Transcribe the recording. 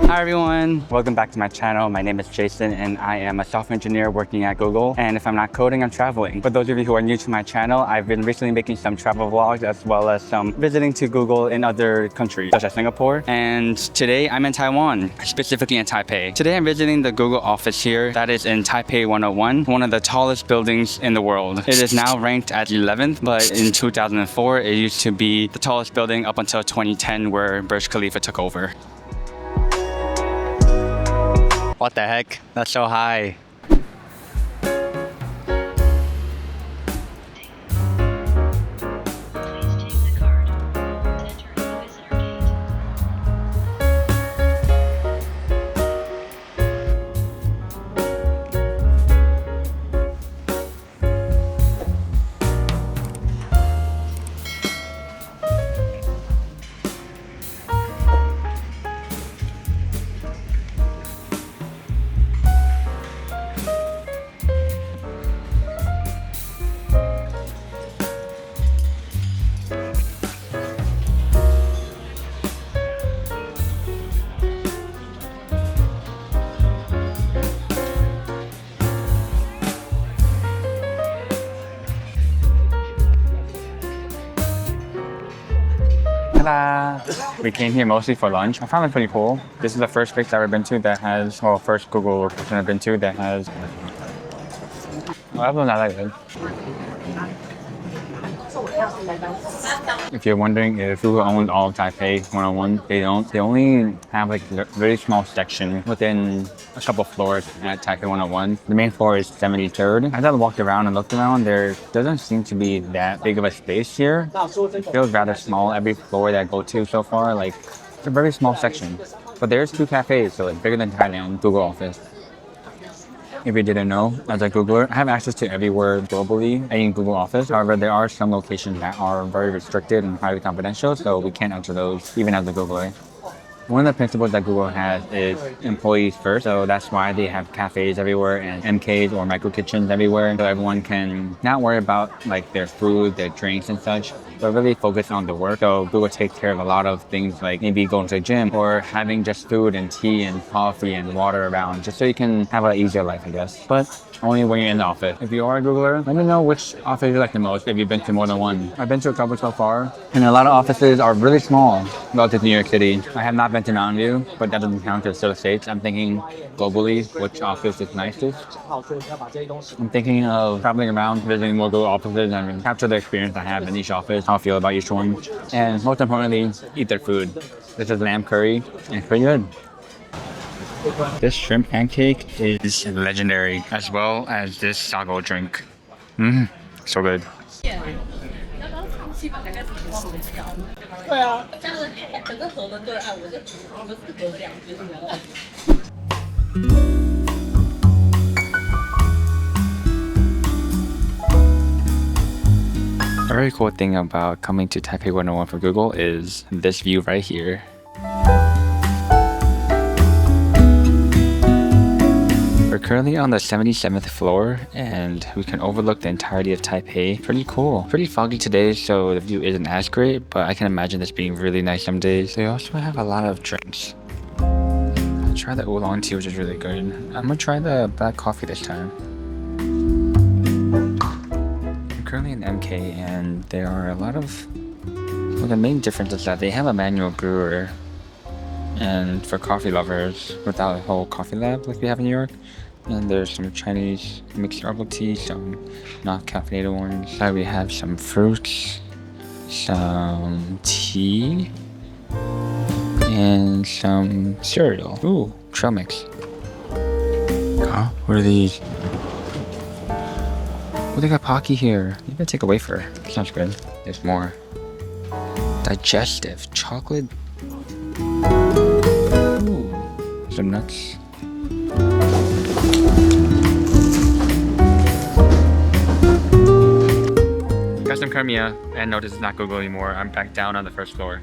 Hi everyone, welcome back to my channel. My name is Jason and I am a software engineer working at Google. And if I'm not coding, I'm traveling. For those of you who are new to my channel, I've been recently making some travel vlogs as well as some visiting to Google in other countries such as Singapore. And today I'm in Taiwan, specifically in Taipei. Today I'm visiting the Google office here that is in Taipei 101, one of the tallest buildings in the world. It is now ranked at 11th, but in 2004 it used to be the tallest building up until 2010 where Burj Khalifa took over. What the heck? That's so high. We came here mostly for lunch. I found it pretty cool. This is the first place I've ever been to that has, well, first Google location I've been to that has, well, everyone's not that good. If you're wondering if Google owns all of Taipei 101, they don't. They only have like a very small section within a couple floors at Taipei 101. The main floor is 73rd. As I walked around and looked around, there doesn't seem to be that big of a space here. It feels rather small. Every floor that I go to so far, like, it's a very small section. But there's 2 cafes, so it's bigger than Thailand Google office. If you didn't know, as a Googler, I have access to everywhere globally in Google Office. However, there are some locations that are very restricted and highly confidential, so we can't enter those even as a Googler. One of the principles that Google has is employees first, so that's why they have cafes everywhere and MKs or MicroKitchens everywhere, so everyone can not worry about like their food, their drinks and such, but really focus on the work. So Google takes care of a lot of things like maybe going to the gym or having just food and tea and coffee and water around, just so you can have an easier life, I guess. But only when you're in the office. If you are a Googler, let me know which office you like the most if you've been to more than one. I've been to a couple so far, and a lot of offices are really small relative to New York City. I have not been to Mountain View, but that doesn't count because it's still the States. I'm thinking globally, which office is nicest. I'm thinking of traveling around, visiting more Google offices and capture the experience I have in each office, how I feel about each one. And most importantly, eat their food. This is lamb curry, and it's pretty good. This shrimp pancake is legendary, as well as this sago drink. So good. A very cool thing about coming to Taipei 101 for Google is this view right here. We're currently on the 77th floor and we can overlook the entirety of Taipei. Pretty cool. Pretty foggy today, so the view isn't as great, but I can imagine this being really nice some days. They also have a lot of drinks. I tried the oolong tea, which is really good. I'm gonna try the black coffee this time. I'm currently in MK and there are a lot of... Well, the main difference is that they have a manual brewer. And for coffee lovers, without a whole coffee lab like we have in New York. And there's some Chinese mixed herbal tea, some not caffeinated ones. We have some fruits, some tea, and some cereal. Ooh, trail mix. Huh? What are these? Oh, they got Pocky here. Maybe I'll take a wafer. Sounds good. There's more. Digestive chocolate. Ooh. Some nuts. Got some Crimea, and notice it's not Google anymore. I'm back down on the first floor.